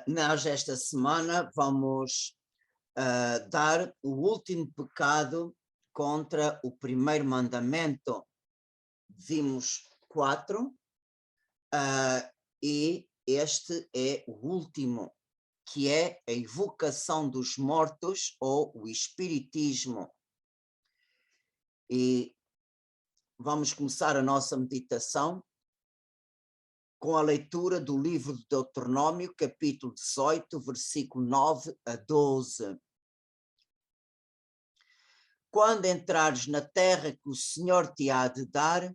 Nós esta semana vamos dar o último pecado contra o primeiro mandamento. Vimos 4 e este é o último, que é a evocação dos mortos ou o espiritismo. E vamos começar a nossa meditação com a leitura do livro de Deuteronômio, capítulo 18, versículo 9 a 12. Quando entrares na terra que o Senhor te há de dar,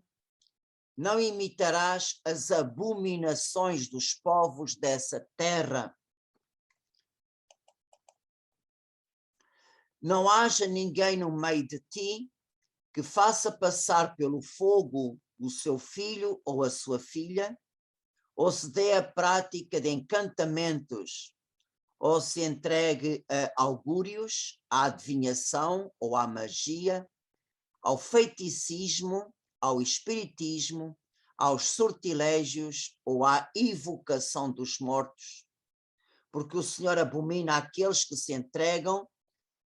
não imitarás as abominações dos povos dessa terra. Não haja ninguém no meio de ti que faça passar pelo fogo o seu filho ou a sua filha, ou se dê a prática de encantamentos, ou se entregue a augúrios, à adivinhação ou à magia, ao feiticismo, ao espiritismo, aos sortilégios ou à evocação dos mortos, porque o Senhor abomina aqueles que se entregam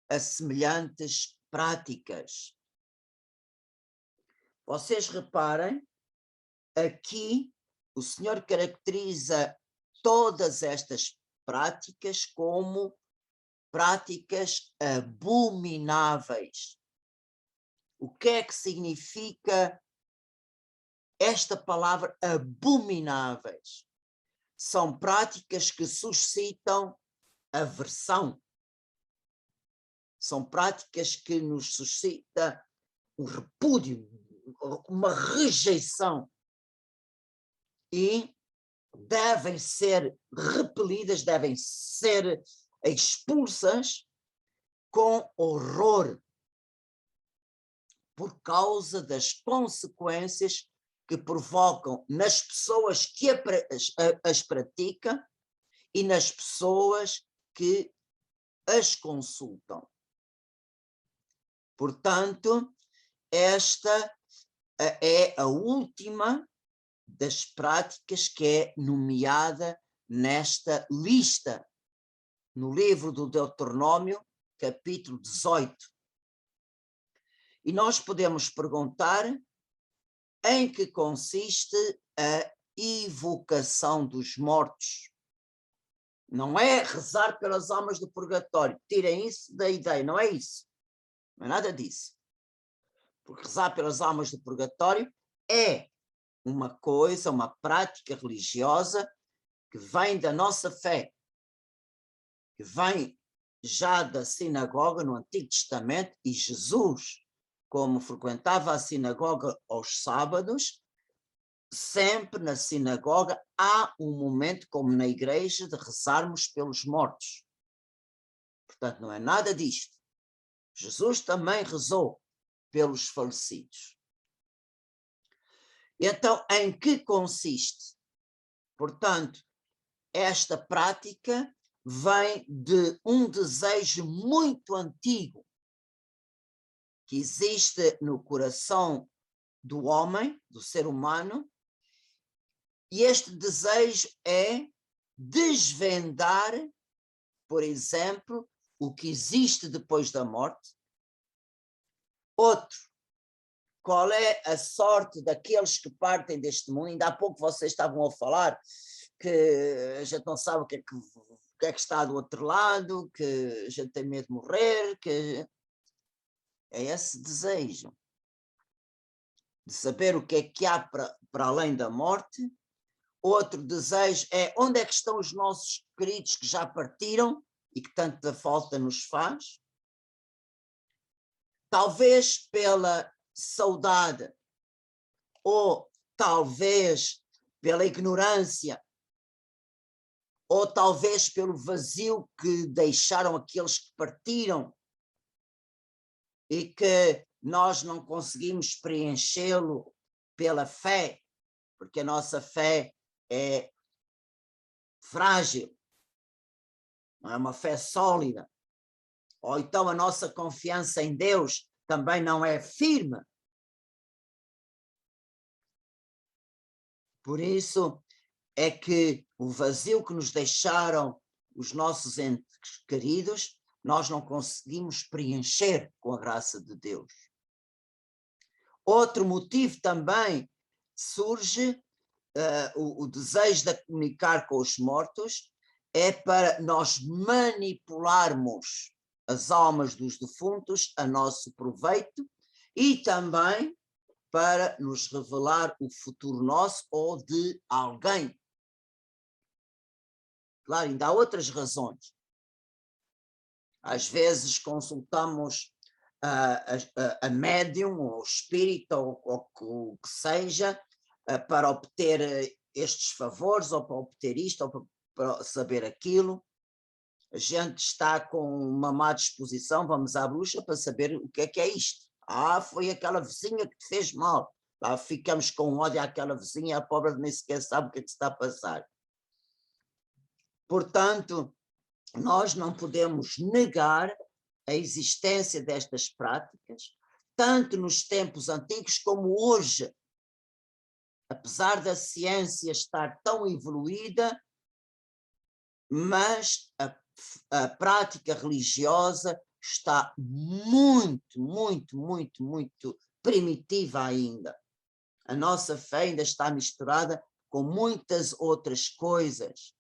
a semelhantes práticas. Vocês reparem, aqui o Senhor caracteriza todas estas práticas como práticas abomináveis. O que é que significa esta palavra abomináveis? São práticas que suscitam aversão. São práticas que nos suscitam um repúdio, uma rejeição. E devem ser repelidas, devem ser expulsas com horror, por causa das consequências que provocam nas pessoas que as praticam e nas pessoas que as consultam. Portanto, esta é a última das práticas que é nomeada nesta lista, no livro do Deuteronômio, capítulo 18. E nós podemos perguntar em que consiste a evocação dos mortos. Não é rezar pelas almas do purgatório, tirem isso da ideia, não é isso. Não é nada disso. Porque rezar pelas almas do purgatório é uma coisa, uma prática religiosa que vem da nossa fé, que vem já da sinagoga no Antigo Testamento, e Jesus, como frequentava a sinagoga aos sábados, sempre na sinagoga há um momento, como na igreja, de rezarmos pelos mortos. Portanto, não é nada disto. Jesus também rezou pelos falecidos. Então, em que consiste? Portanto, esta prática vem de um desejo muito antigo que existe no coração do homem, do ser humano, e este desejo é desvendar, por exemplo, o que existe depois da morte. Outro, qual é a sorte daqueles que partem deste mundo? Ainda há pouco vocês estavam a falar que a gente não sabe o que é que está do outro lado, que a gente tem medo de morrer, que é esse desejo de saber o que há para além da morte. Outro desejo é onde é que estão os nossos queridos que já partiram e que tanta falta nos faz. Talvez pela saudade, ou talvez pela ignorância, ou talvez pelo vazio que deixaram aqueles que partiram e que nós não conseguimos preenchê-lo pela fé, porque a nossa fé é frágil, não é uma fé sólida. Ou então a nossa confiança em Deus também não é firme. Por isso é que o vazio que nos deixaram os nossos entes queridos, nós não conseguimos preencher com a graça de Deus. Outro motivo também surge, o desejo de comunicar com os mortos, é para nós manipularmos as almas dos defuntos a nosso proveito e também para nos revelar o futuro nosso ou de alguém. Claro, ainda há outras razões. Às vezes consultamos a médium, ou o espírito, ou o que seja, para obter estes favores, ou para obter isto, ou para saber aquilo. A gente está com uma má disposição, vamos à bruxa para saber o que é isto. Foi aquela vizinha que te fez mal. Lá ficamos com ódio àquela vizinha, a pobre nem sequer sabe o que é que está a passar. Portanto, nós não podemos negar a existência destas práticas, tanto nos tempos antigos como hoje. Apesar da ciência estar tão evoluída, mas a prática religiosa está muito, muito, muito, muito primitiva ainda. A nossa fé ainda está misturada com muitas outras coisas.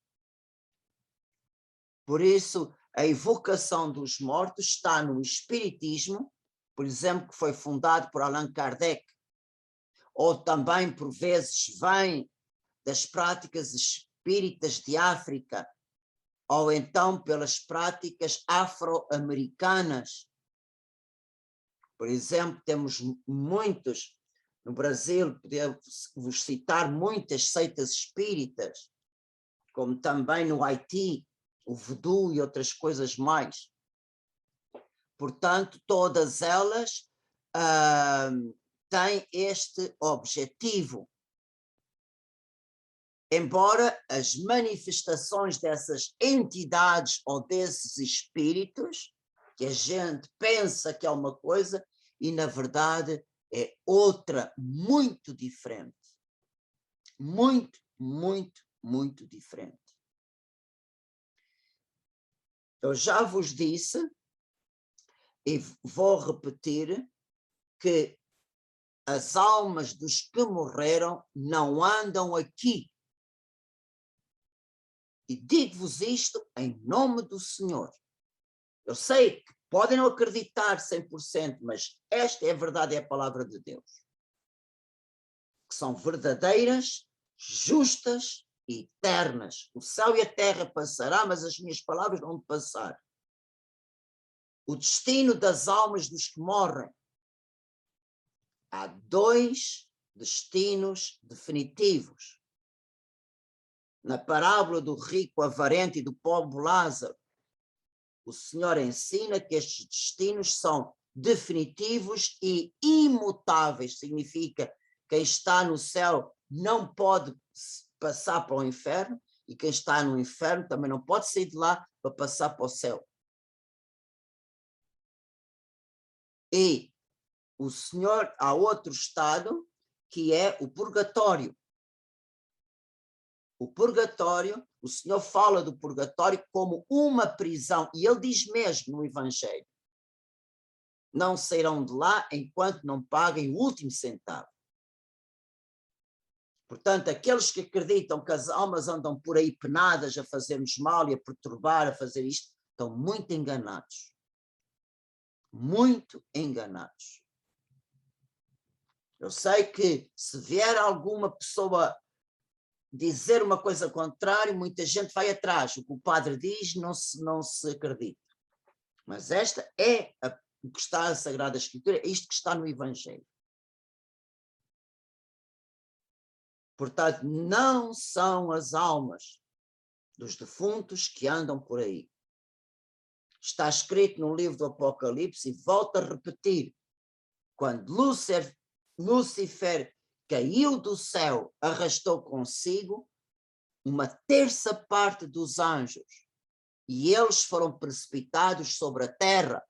Por isso, a evocação dos mortos está no espiritismo, por exemplo, que foi fundado por Allan Kardec, ou também, por vezes, vem das práticas espíritas de África, ou então pelas práticas afro-americanas. Por exemplo, temos muitos, no Brasil, podemos citar muitas seitas espíritas, como também no Haiti, o voodoo e outras coisas mais. Portanto, todas elas têm este objetivo. Embora as manifestações dessas entidades ou desses espíritos, que a gente pensa que é uma coisa e na verdade é outra muito diferente. Muito, muito, muito diferente. Eu já vos disse, e vou repetir, que as almas dos que morreram não andam aqui. E digo-vos isto em nome do Senhor. Eu sei que podem não acreditar 100%, mas esta é a verdade, é a palavra de Deus. Que são verdadeiras, justas e eternas. O céu e a terra passará, mas as minhas palavras vão passar. O destino das almas dos que morrem. Há dois destinos definitivos. Na parábola do rico avarento e do pobre Lázaro, o Senhor ensina que estes destinos são definitivos e imutáveis. Significa que quem está no céu não pode passar para o inferno e quem está no inferno também não pode sair de lá para passar para o céu. E o Senhor, há outro estado que é o purgatório. O purgatório, o Senhor fala do purgatório como uma prisão, e ele diz mesmo no Evangelho: não sairão de lá enquanto não paguem o último centavo. Portanto, aqueles que acreditam que as almas andam por aí penadas a fazer-nos mal e a perturbar, a fazer isto, estão muito enganados. Muito enganados. Eu sei que se vier alguma pessoa dizer uma coisa contrária, muita gente vai atrás. O que o padre diz não se acredita. Mas esta é o que está na Sagrada Escritura, é isto que está no Evangelho. Portanto, não são as almas dos defuntos que andam por aí. Está escrito no livro do Apocalipse, e volto a repetir, quando Lúcifer caiu do céu, arrastou consigo uma terça parte dos anjos, e eles foram precipitados sobre a terra.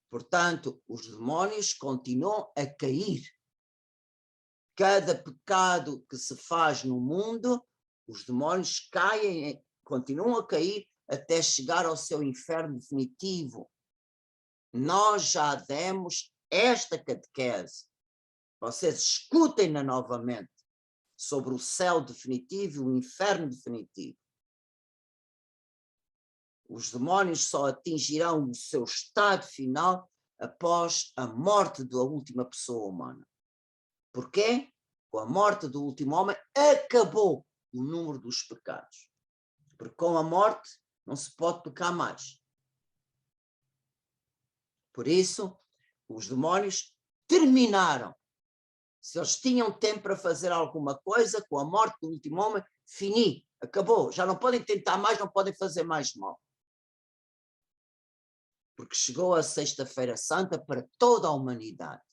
Portanto, os demónios continuam a cair. cada pecado que se faz no mundo, os demónios caem, continuam a cair até chegar ao seu inferno definitivo. Nós já demos esta catequese. Vocês escutem-na novamente sobre o céu definitivo e o inferno definitivo. Os demónios só atingirão o seu estado final após a morte da última pessoa humana. Porquê? Com a morte do último homem acabou o número dos pecados. Porque com a morte não se pode pecar mais. Por isso, os demónios terminaram. Se eles tinham tempo para fazer alguma coisa, com a morte do último homem, fini, acabou. Já não podem tentar mais, não podem fazer mais mal. Porque chegou a Sexta-feira Santa para toda a humanidade.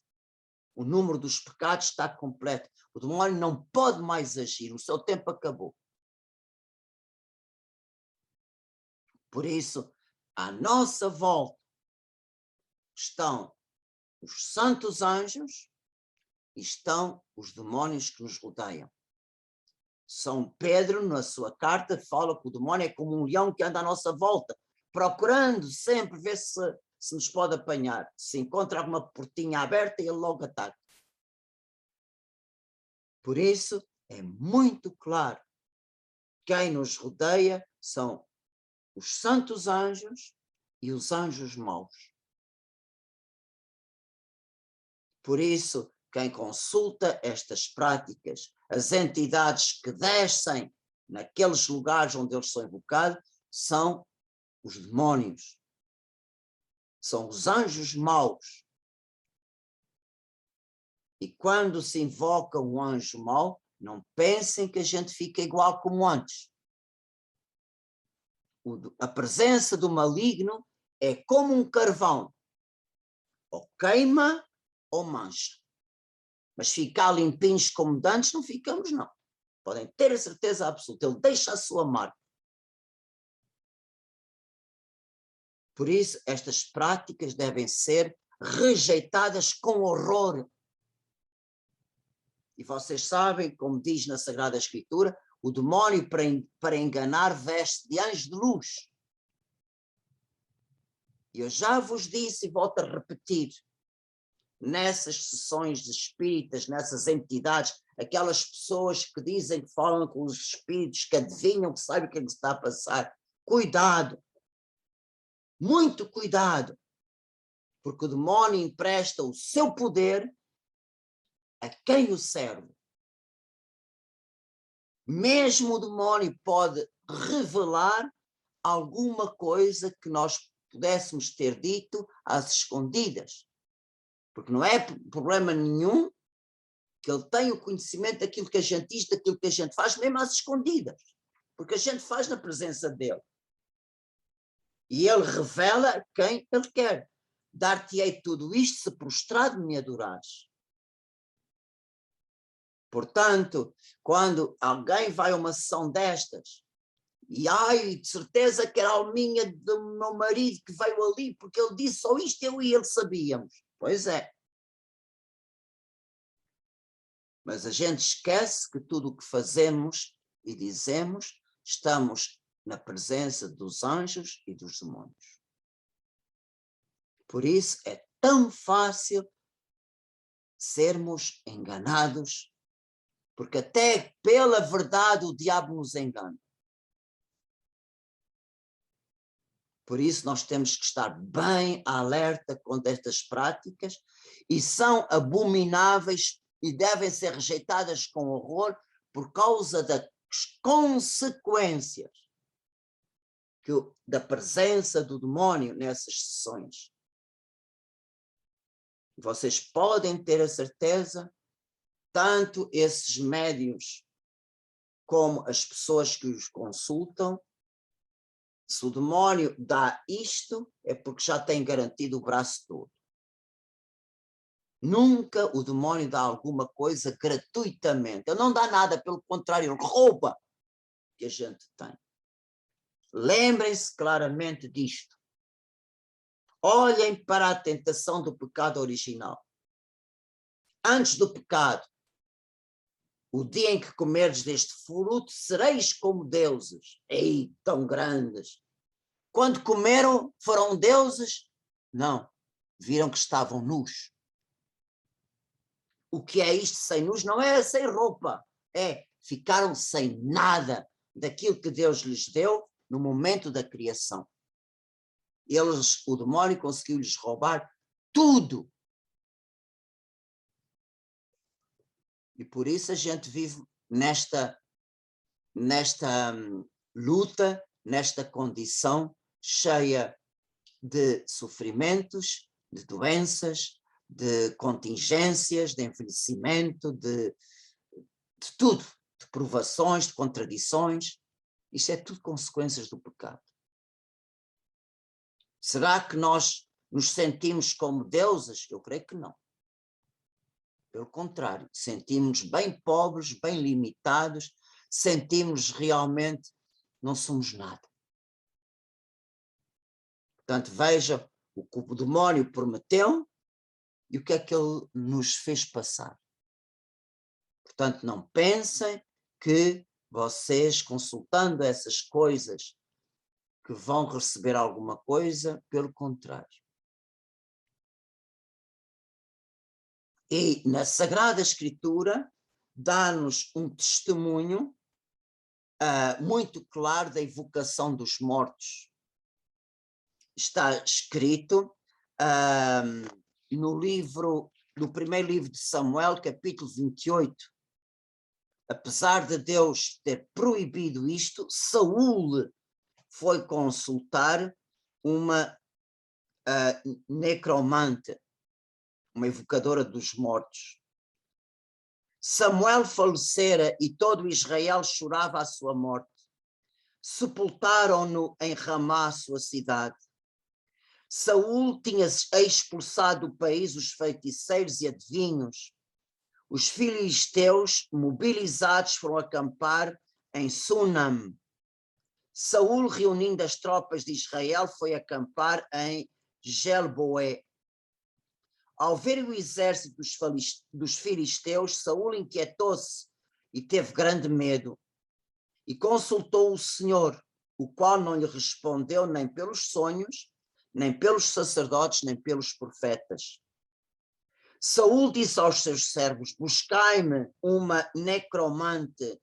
O número dos pecados está completo. O demónio não pode mais agir, o seu tempo acabou. Por isso, à nossa volta estão os santos anjos e estão os demónios que nos rodeiam. São Pedro, na sua carta, fala que o demónio é como um leão que anda à nossa volta, procurando sempre ver se nos pode apanhar. Se encontra alguma portinha aberta, ele logo ataca. Por isso, é muito claro. Quem nos rodeia são os santos anjos e os anjos maus. Por isso, quem consulta estas práticas, as entidades que descem naqueles lugares onde eles são invocados, são os demónios. São os anjos maus. E quando se invoca um anjo mau, não pensem que a gente fica igual como antes. A presença do maligno é como um carvão. Ou queima ou mancha. Mas ficar limpinhos como de antes não ficamos, não. Podem ter a certeza absoluta. Ele deixa a sua marca. Por isso, estas práticas devem ser rejeitadas com horror. E vocês sabem, como diz na Sagrada Escritura, o demónio para enganar veste de anjo de luz. E eu já vos disse e volto a repetir, nessas sessões de espíritas, nessas entidades, aquelas pessoas que dizem que falam com os espíritos, que adivinham, que sabem o que está a passar, cuidado, muito cuidado, porque o demónio empresta o seu poder a quem o serve. Mesmo o demónio pode revelar alguma coisa que nós pudéssemos ter dito às escondidas. Porque não é problema nenhum que ele tenha o conhecimento daquilo que a gente diz, daquilo que a gente faz, mesmo às escondidas. Porque a gente faz na presença dele. E ele revela quem ele quer. Dar-te-ei tudo isto se prostrado me adorares. Portanto, quando alguém vai a uma sessão destas, e ai, de certeza que era a alminha do meu marido que veio ali, porque ele disse só isto, eu e ele sabíamos. Pois é. Mas a gente esquece que tudo o que fazemos e dizemos, estamos na presença dos anjos e dos demónios. Por isso é tão fácil sermos enganados, porque até pela verdade o diabo nos engana. Por isso nós temos que estar bem alerta contra estas práticas e são abomináveis e devem ser rejeitadas com horror por causa das consequências da presença do demónio nessas sessões. Vocês podem ter a certeza, tanto esses médiuns como as pessoas que os consultam, se o demónio dá isto, é porque já tem garantido o braço todo. Nunca o demónio dá alguma coisa gratuitamente. Ele não dá nada, pelo contrário, ele rouba o que a gente tem. Lembrem-se claramente disto. Olhem para a tentação do pecado original. Antes do pecado, o dia em que comerdes deste fruto, sereis como deuses. Ei, tão grandes! Quando comeram, foram deuses? Não, viram que estavam nus. O que é isto sem nus? Não é sem roupa, ficaram sem nada daquilo que Deus lhes deu no momento da criação. O demónio conseguiu-lhes roubar tudo. E por isso a gente vive nesta luta, nesta condição cheia de sofrimentos, de doenças, de contingências, de envelhecimento, de tudo, de provações, de contradições. Isto é tudo consequências do pecado. Será que nós nos sentimos como deuses? Eu creio que não. Pelo contrário, sentimos bem pobres, bem limitados, sentimos realmente não somos nada. Portanto, veja o que o demónio prometeu e o que é que ele nos fez passar. Portanto, não pensem que vocês, consultando essas coisas, que vão receber alguma coisa, pelo contrário. E na Sagrada Escritura dá-nos um testemunho muito claro da evocação dos mortos. Está escrito no primeiro livro de Samuel, capítulo 28. Apesar de Deus ter proibido isto, Saul foi consultar uma necromante, uma evocadora dos mortos. Samuel falecera e todo Israel chorava a sua morte. Sepultaram-no em Ramá, sua cidade. Saul tinha expulsado do país os feiticeiros e adivinhos. Os filisteus, mobilizados, foram acampar em Sunam. Saul, reunindo as tropas de Israel, foi acampar em Gelboé. Ao ver o exército dos filisteus, Saul inquietou-se e teve grande medo. E consultou o Senhor, o qual não lhe respondeu nem pelos sonhos, nem pelos sacerdotes, nem pelos profetas. Saul disse aos seus servos: buscai-me uma necromante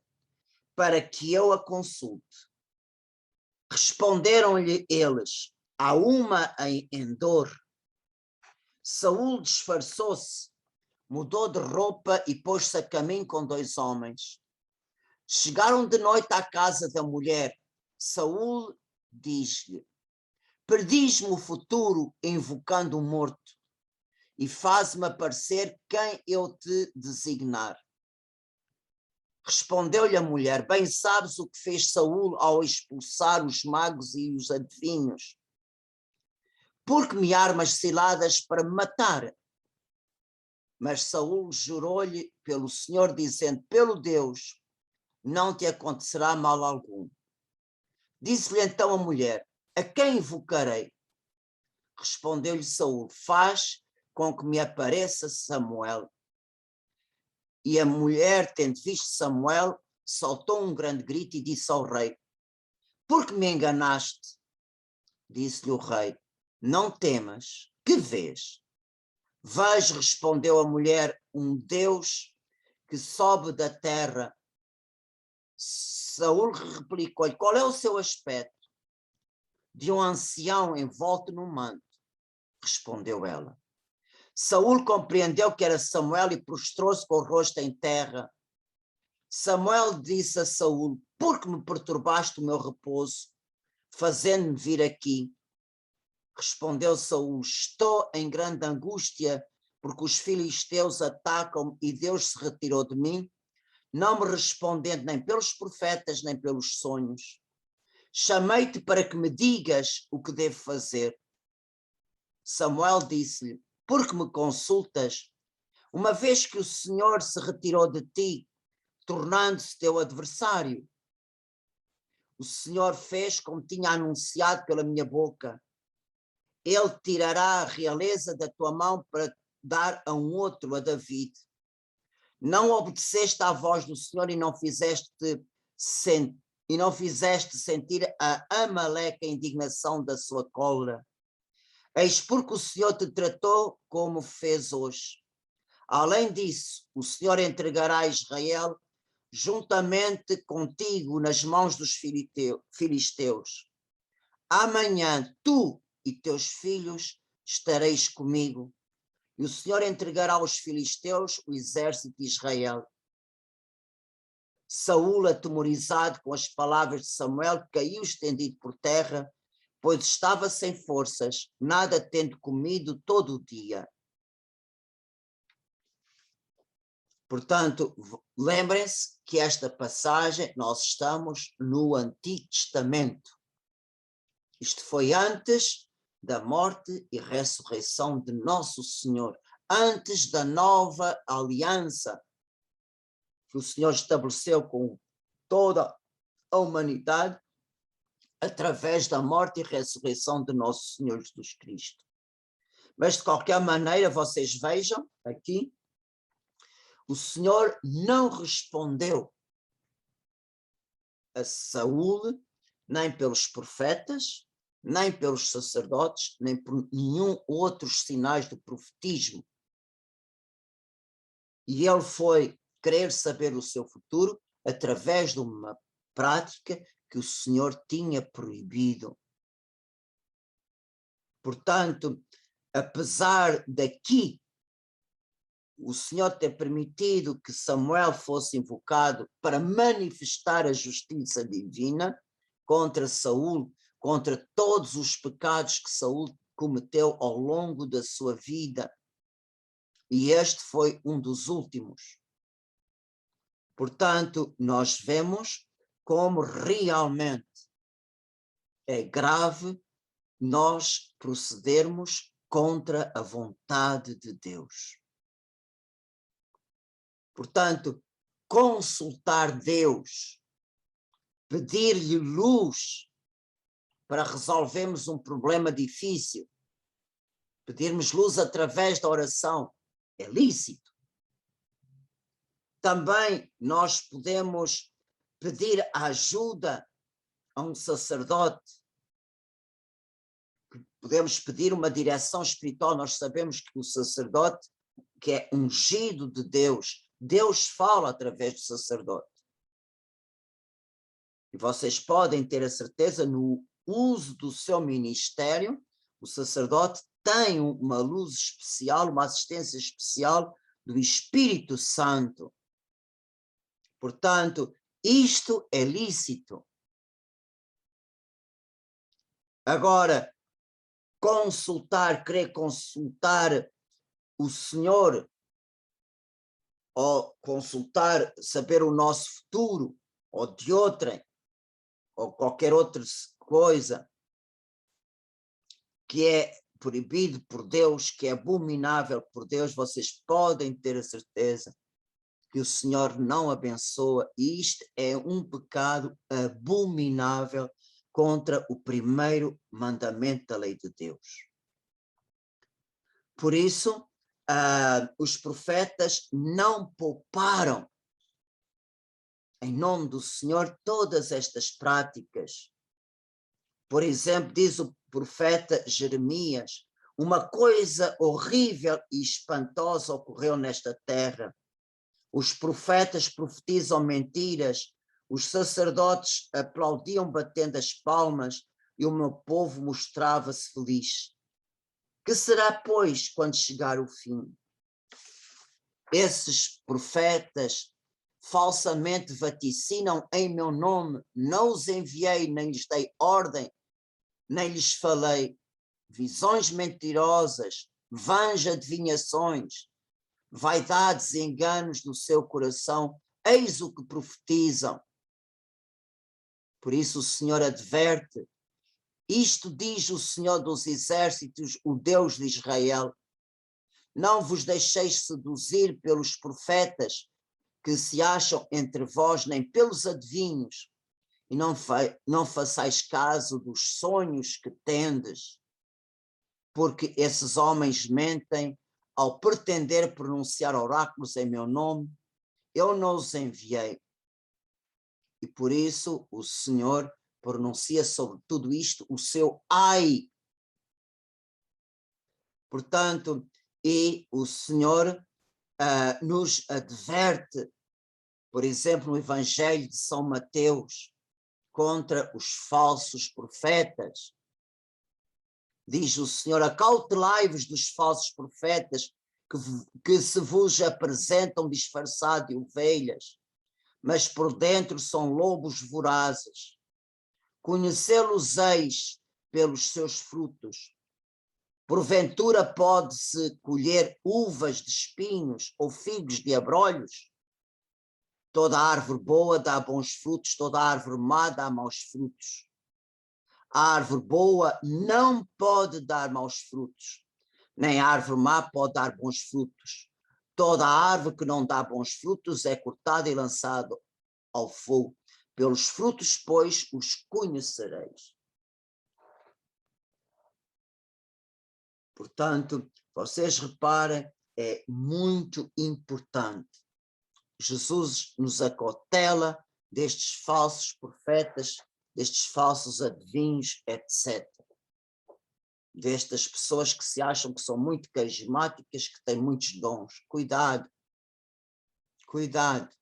para que eu a consulte. Responderam-lhe eles: há uma em Endor. Saul disfarçou-se, mudou de roupa e pôs-se a caminho com 2 homens. Chegaram de noite à casa da mulher. Saul diz-lhe: prediz-me o futuro invocando o morto e faz-me aparecer quem eu te designar. Respondeu-lhe a mulher: bem sabes o que fez Saul ao expulsar os magos e os adivinhos, porque me armas ciladas para me matar. Mas Saul jurou-lhe pelo Senhor, dizendo: pelo Deus, não te acontecerá mal algum. Disse-lhe então a mulher: a quem invocarei? Respondeu-lhe Saul: faz com que me apareça Samuel. E a mulher, tendo visto Samuel, soltou um grande grito e disse ao rei: por que me enganaste? Disse-lhe o rei: não temas, que vês? Vejo, respondeu a mulher, um Deus que sobe da terra. Saul replicou-lhe: qual é o seu aspecto? De um ancião envolto num manto, respondeu ela. Saul compreendeu que era Samuel e prostrou-se com o rosto em terra. Samuel disse a Saul: por que me perturbaste o meu repouso, fazendo-me vir aqui? Respondeu Saul: estou em grande angústia, porque os filisteus atacam-me e Deus se retirou de mim, não me respondendo nem pelos profetas, nem pelos sonhos. Chamei-te para que me digas o que devo fazer. Samuel disse-lhe: por que me consultas? Uma vez que o Senhor se retirou de ti, tornando-se teu adversário. O Senhor fez como tinha anunciado pela minha boca. Ele tirará a realeza da tua mão para dar a um outro, a David. Não obedeceste à voz do Senhor e não fizeste sentir a Amaleque a indignação da sua cólera. Eis porque o Senhor te tratou como fez hoje. Além disso, o Senhor entregará Israel juntamente contigo nas mãos dos filisteus. Amanhã tu e teus filhos estareis comigo, e o Senhor entregará aos filisteus o exército de Israel. Saúl, atemorizado com as palavras de Samuel, caiu estendido por terra, pois estava sem forças, nada tendo comido todo o dia. Portanto, lembrem-se que esta passagem, nós estamos no Antigo Testamento. Isto foi antes da morte e ressurreição de Nosso Senhor, antes da nova aliança que o Senhor estabeleceu com toda a humanidade através da morte e ressurreição de Nosso Senhor Jesus Cristo. Mas de qualquer maneira, vocês vejam aqui, o Senhor não respondeu a Saúl, nem pelos profetas, nem pelos sacerdotes, nem por nenhum outros sinais do profetismo. E ele foi querer saber o seu futuro através de uma prática que o Senhor tinha proibido. Portanto, apesar daqui o Senhor ter permitido que Samuel fosse invocado para manifestar a justiça divina contra Saúl, contra todos os pecados que Saúl cometeu ao longo da sua vida, e este foi um dos últimos. Portanto, nós vemos como realmente é grave nós procedermos contra a vontade de Deus. Portanto, consultar Deus, pedir-lhe luz para resolvermos um problema difícil, pedirmos luz através da oração, é lícito. Também nós podemos pedir ajuda a um sacerdote, podemos pedir uma direção espiritual. Nós sabemos que o sacerdote, que é ungido de Deus, Deus fala através do sacerdote. E vocês podem ter a certeza, no uso do seu ministério, o sacerdote tem uma luz especial, uma assistência especial do Espírito Santo. Portanto, isto é lícito. Agora, querer consultar o Senhor, ou consultar, saber o nosso futuro, ou de outrem, ou qualquer outra coisa que é proibido por Deus, que é abominável por Deus, vocês podem ter a certeza que o Senhor não abençoa, e isto é um pecado abominável contra o primeiro mandamento da lei de Deus. Por isso, os profetas não pouparam, em nome do Senhor, todas estas práticas. Por exemplo, diz o profeta Jeremias, uma coisa horrível e espantosa ocorreu nesta terra. Os profetas profetizam mentiras, os sacerdotes aplaudiam batendo as palmas e o meu povo mostrava-se feliz. Que será, pois, quando chegar o fim? Esses profetas falsamente vaticinam em meu nome, não os enviei, nem lhes dei ordem, nem lhes falei. Visões mentirosas, vãs adivinhações, vaidades e enganos do seu coração, eis o que profetizam. Por isso o Senhor adverte, isto diz o Senhor dos exércitos, o Deus de Israel, não vos deixeis seduzir pelos profetas que se acham entre vós, nem pelos adivinhos, e não façais caso dos sonhos que tendes, porque esses homens mentem ao pretender pronunciar oráculos em meu nome, eu não os enviei. E por isso o Senhor pronuncia sobre tudo isto o seu ai. Portanto, e o Senhor nos adverte, por exemplo, no Evangelho de São Mateus, contra os falsos profetas. Diz o Senhor: acautelai-vos dos falsos profetas que se vos apresentam disfarçados de ovelhas, mas por dentro são lobos vorazes. Conhecê-los-eis pelos seus frutos. Porventura pode-se colher uvas de espinhos ou figos de abrolhos? Toda árvore boa dá bons frutos, toda árvore má dá maus frutos. A árvore boa não pode dar maus frutos, nem a árvore má pode dar bons frutos. Toda árvore que não dá bons frutos é cortada e lançada ao fogo. Pelos frutos, pois, os conhecereis. Portanto, vocês reparem, é muito importante. Jesus nos acautela destes falsos profetas, destes falsos adivinhos, etc. Destas pessoas que se acham que são muito carismáticas, que têm muitos dons. Cuidado. Cuidado.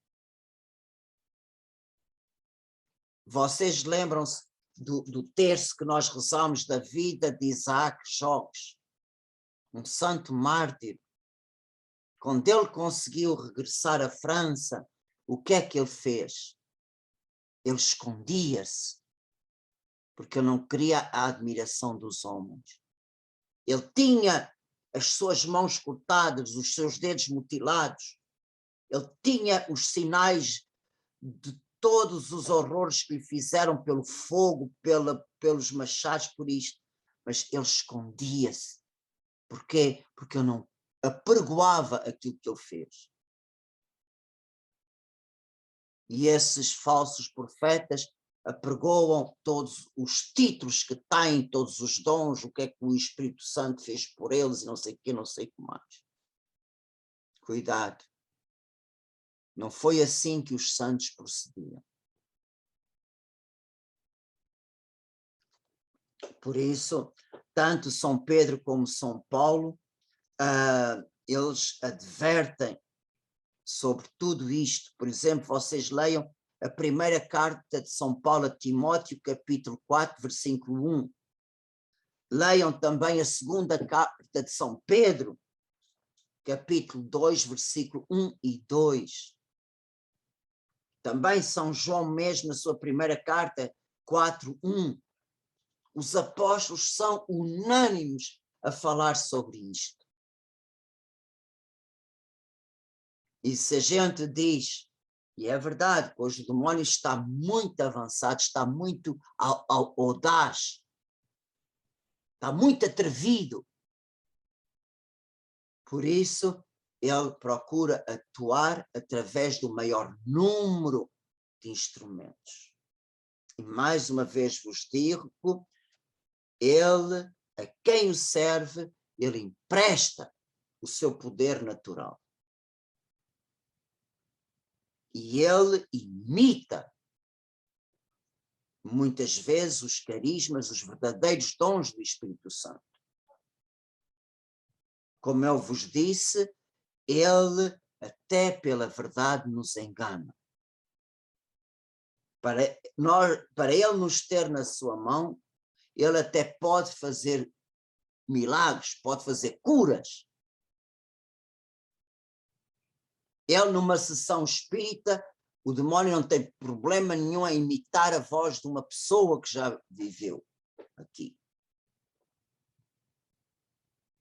Vocês lembram-se do terço que nós rezamos da vida de Isaac Jogues, um santo mártir? Quando ele conseguiu regressar à França, o que é que ele fez? Ele escondia-se, porque ele não queria a admiração dos homens. Ele tinha as suas mãos cortadas, os seus dedos mutilados, ele tinha os sinais de todos os horrores que lhe fizeram pelo fogo, pelos machados, por isto, mas ele escondia-se. Porquê? Porque eu não apregoava aquilo que ele fez. E esses falsos profetas apregoam todos os títulos que têm, todos os dons, o que é que o Espírito Santo fez por eles, e não sei o que, não sei o que mais. Cuidado. Não foi assim que os santos procediam. Por isso, tanto São Pedro como São Paulo, eles advertem sobre tudo isto. Por exemplo, vocês leiam a primeira carta de São Paulo a Timóteo, capítulo 4, versículo 1. Leiam também a segunda carta de São Pedro, capítulo 2, versículo 1 e 2. Também São João mesmo, na sua primeira carta, 4, 1. Os apóstolos são unânimes a falar sobre isto. E se a gente diz, e é verdade, que hoje o demónio está muito avançado, está muito audaz, está muito atrevido. Por isso, ele procura atuar através do maior número de instrumentos. E mais uma vez vos digo, ele, a quem o serve, ele empresta o seu poder natural. E ele imita, muitas vezes, os carismas, os verdadeiros dons do Espírito Santo. Como eu vos disse, ele até pela verdade nos engana. Para ele nos ter na sua mão, ele até pode fazer milagres, pode fazer curas. Ele, numa sessão espírita, o demónio não tem problema nenhum em imitar a voz de uma pessoa que já viveu aqui.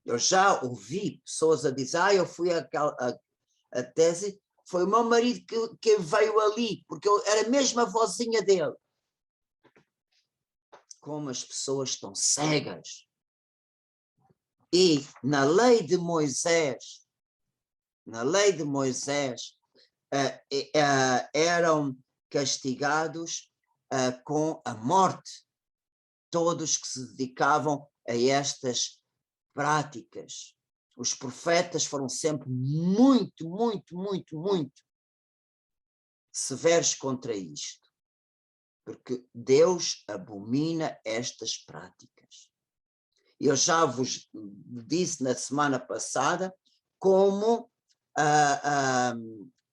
Eu já ouvi pessoas a dizer, eu fui a tese, foi o meu marido que veio ali, porque era mesmo a vozinha dele. Como as pessoas estão cegas. E na lei de Moisés, eram castigados com a morte todos que se dedicavam a estas práticas. Os profetas foram sempre muito severos contra isto, porque Deus abomina estas práticas. Eu já vos disse na semana passada como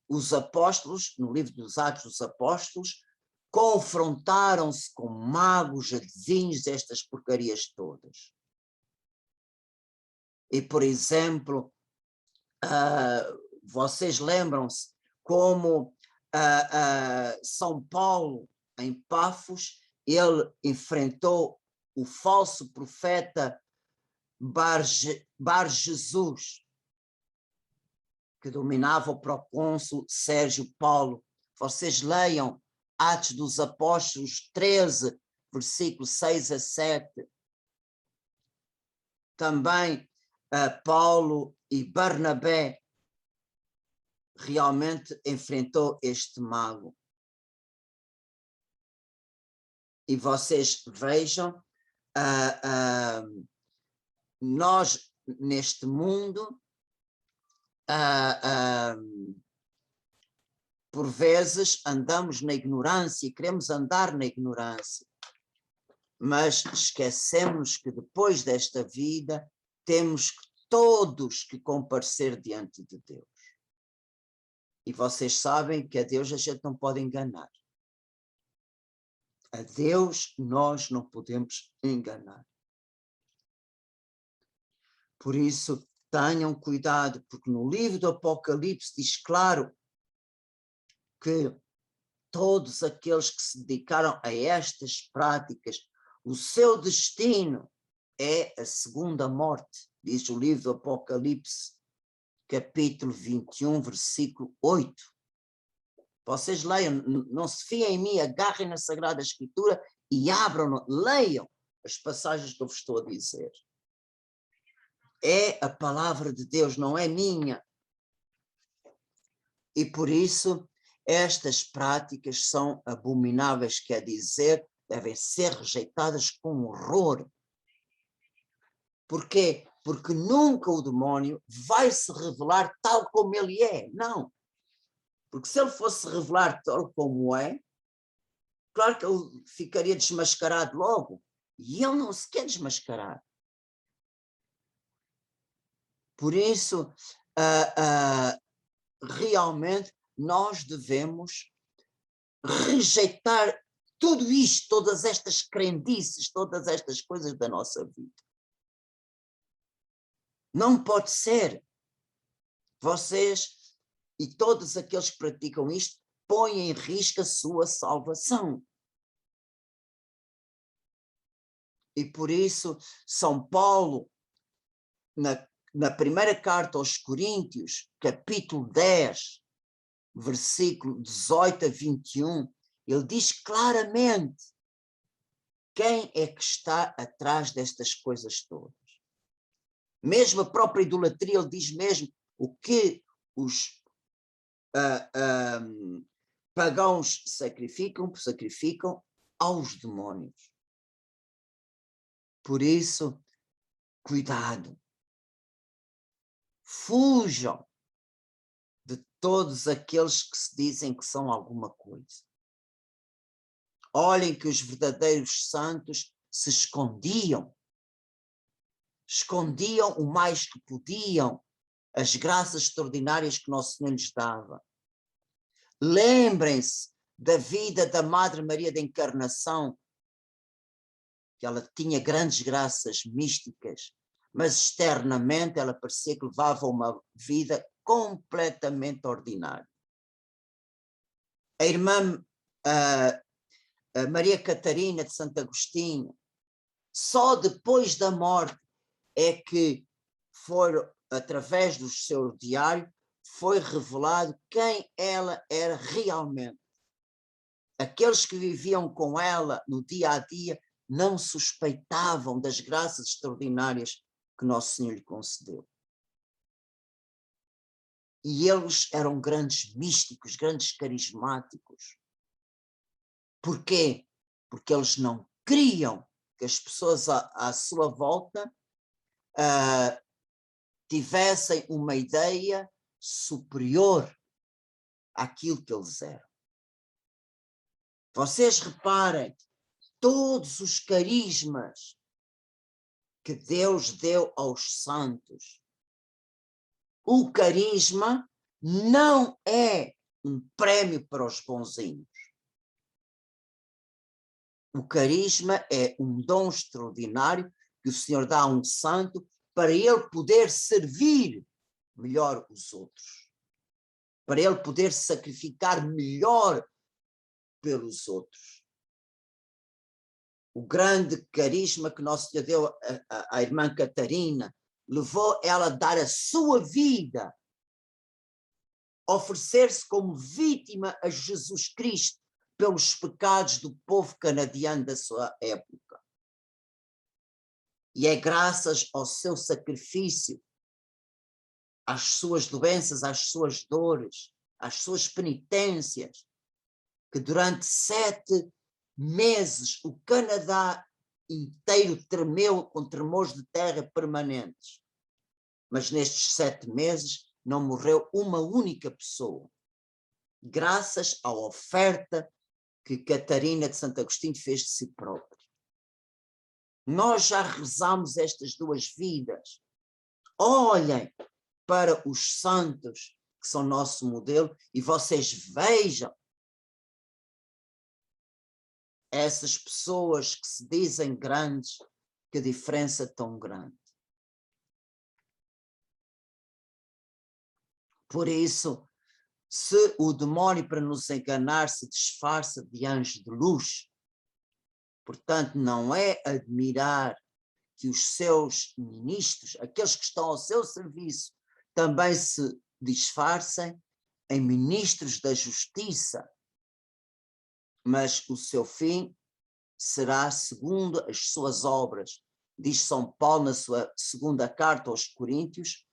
os apóstolos, no livro dos Atos dos Apóstolos, confrontaram-se com magos, adivinhos, estas porcarias todas. E, por exemplo, vocês lembram-se como São Paulo, em Pafos, ele enfrentou o falso profeta Bar Jesus, que dominava o procônsul Sérgio Paulo. Vocês leiam Atos dos Apóstolos 13, versículos 6 a 7. Também Paulo e Barnabé realmente enfrentou este mago. E vocês vejam, nós neste mundo, por vezes andamos na ignorância, queremos andar na ignorância, mas esquecemos que depois desta vida temos todos que comparecer diante de Deus. E vocês sabem que a Deus a gente não pode enganar. A Deus nós não podemos enganar. Por isso, tenham cuidado, porque no livro do Apocalipse diz claro que todos aqueles que se dedicaram a estas práticas, o seu destino é a segunda morte, diz o livro do Apocalipse, capítulo 21, versículo 8. Vocês leiam, não se fiem em mim, agarrem na Sagrada Escritura e abram, leiam as passagens que eu vos estou a dizer. É a palavra de Deus, não é minha. E por isso, estas práticas são abomináveis, quer dizer, devem ser rejeitadas com horror. Porquê? Porque nunca o demónio vai se revelar tal como ele é, não. Porque se ele fosse revelar tal como é, claro que ele ficaria desmascarado logo. E ele não se quer desmascarar. Por isso, realmente, nós devemos rejeitar tudo isto, todas estas crendices, todas estas coisas da nossa vida. Não pode ser. Vocês e todos aqueles que praticam isto põem em risco a sua salvação. E por isso, São Paulo, na primeira carta aos Coríntios, capítulo 10, versículo 18 a 21, ele diz claramente quem é que está atrás destas coisas todas. Mesmo a própria idolatria, ele diz mesmo o que os pagãos sacrificam aos demónios. Por isso, cuidado. Fujam de todos aqueles que se dizem que são alguma coisa. Olhem que os verdadeiros santos se escondiam o mais que podiam as graças extraordinárias que Nosso Senhor lhes dava. Lembrem-se da vida da Madre Maria da Encarnação, que ela tinha grandes graças místicas, mas externamente ela parecia que levava uma vida completamente ordinária. A irmã a Maria Catarina de Santo Agostinho, só depois da morte é que foi, através do seu diário, foi revelado quem ela era realmente. Aqueles que viviam com ela no dia a dia não suspeitavam das graças extraordinárias que Nosso Senhor lhe concedeu. E eles eram grandes místicos, grandes carismáticos. Porquê? Porque eles não queriam que as pessoas à sua volta tivessem uma ideia superior àquilo que eles eram. Vocês reparem, todos os carismas que Deus deu aos santos, o carisma não é um prémio para os bonzinhos. O carisma é um dom extraordinário que o Senhor dá a um santo para ele poder servir melhor os outros, para ele poder sacrificar melhor pelos outros. O grande carisma que Nosso Senhor deu à irmã Catarina levou ela a dar a sua vida, oferecer-se como vítima a Jesus Cristo pelos pecados do povo canadiano da sua época. E é graças ao seu sacrifício, às suas doenças, às suas dores, às suas penitências, que durante 7 meses o Canadá inteiro tremeu com tremores de terra permanentes. Mas nestes 7 meses não morreu uma única pessoa, graças à oferta que Catarina de Santo Agostinho fez de si própria. Nós já rezamos estas 2 vidas. Olhem para os santos que são nosso modelo e vocês vejam essas pessoas que se dizem grandes, que diferença tão grande. Por isso, se o demónio para nos enganar se disfarça de anjo de luz, portanto não é admirar que os seus ministros, aqueles que estão ao seu serviço, também se disfarcem em ministros da justiça, mas o seu fim será segundo as suas obras, diz São Paulo na sua segunda carta aos Coríntios,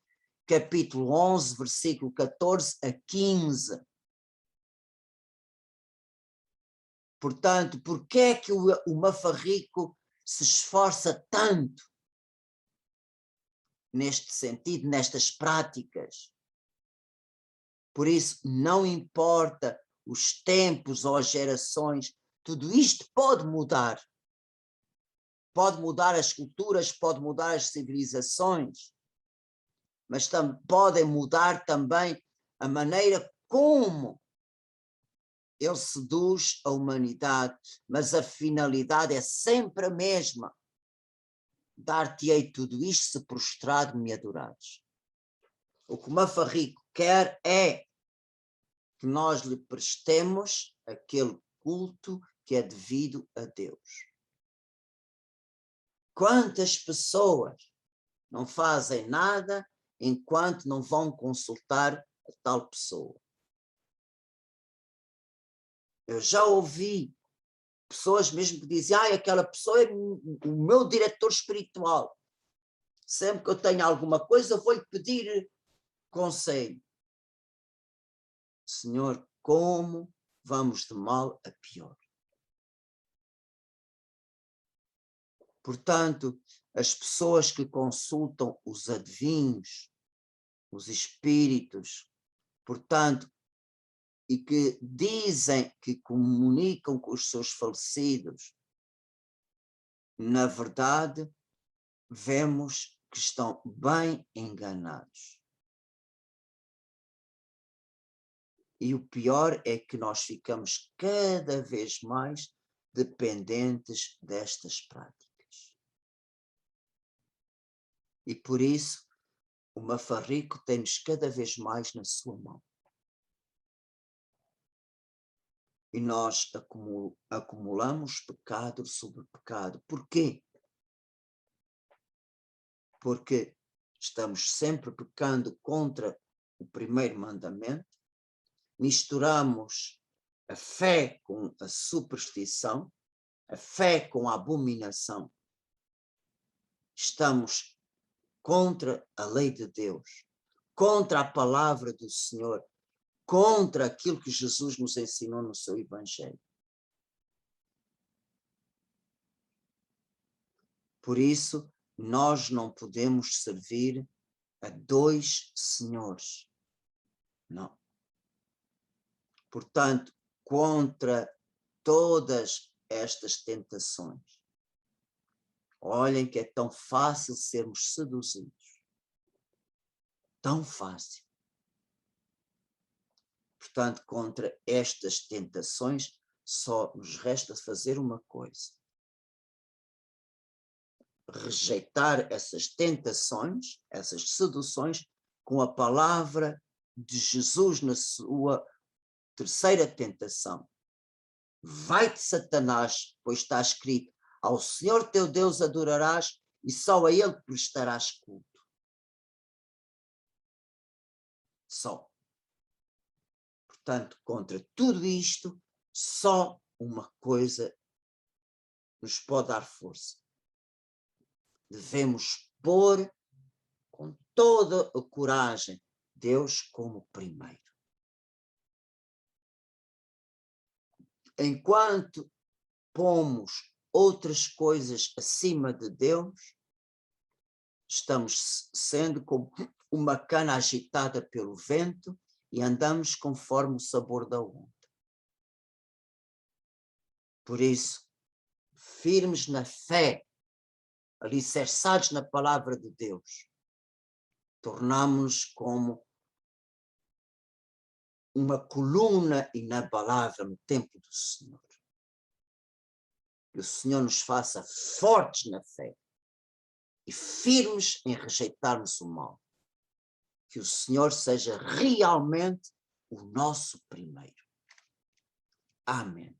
capítulo 11, versículo 14 a 15. Portanto, por que é que o Mafarrico se esforça tanto neste sentido, nestas práticas? Por isso, não importa os tempos ou as gerações, tudo isto pode mudar. Pode mudar as culturas, pode mudar as civilizações, mas podem mudar também a maneira como ele seduz a humanidade, mas a finalidade é sempre a mesma. Dar-te-ei tudo isto se prostrado me adorares. O que o Mafarrico quer é que nós lhe prestemos aquele culto que é devido a Deus. Quantas pessoas não fazem nada enquanto não vão consultar a tal pessoa? Eu já ouvi pessoas mesmo que dizem, aquela pessoa é o meu diretor espiritual. Sempre que eu tenho alguma coisa, vou-lhe pedir conselho. Senhor, como vamos de mal a pior? Portanto, as pessoas que consultam os adivinhos, os espíritos, portanto, e que dizem que comunicam com os seus falecidos, na verdade, vemos que estão bem enganados. E o pior é que nós ficamos cada vez mais dependentes destas práticas. E por isso, o Mafarrico tem-nos cada vez mais na sua mão. E nós acumulamos pecado sobre pecado. Porquê? Porque estamos sempre pecando contra o primeiro mandamento, misturamos a fé com a superstição, a fé com a abominação. Estamos contra a lei de Deus, contra a palavra do Senhor, contra aquilo que Jesus nos ensinou no seu Evangelho. Por isso, nós não podemos servir a 2 senhores. Não. Portanto, contra todas estas tentações. Olhem que é tão fácil sermos seduzidos. Tão fácil. Portanto, contra estas tentações, só nos resta fazer uma coisa. Rejeitar essas tentações, essas seduções, com a palavra de Jesus na sua terceira tentação. Vai-te, Satanás, pois está escrito, ao Senhor teu Deus adorarás e só a Ele prestarás culto. Só. Portanto, contra tudo isto, só uma coisa nos pode dar força. Devemos pôr com toda a coragem Deus como primeiro. Enquanto pomos outras coisas acima de Deus, estamos sendo como uma cana agitada pelo vento e andamos conforme o sabor da onda. Por isso, firmes na fé, alicerçados na palavra de Deus, tornamos-nos como uma coluna inabalável no templo do Senhor. Que o Senhor nos faça fortes na fé e firmes em rejeitarmos o mal. Que o Senhor seja realmente o nosso primeiro. Amém.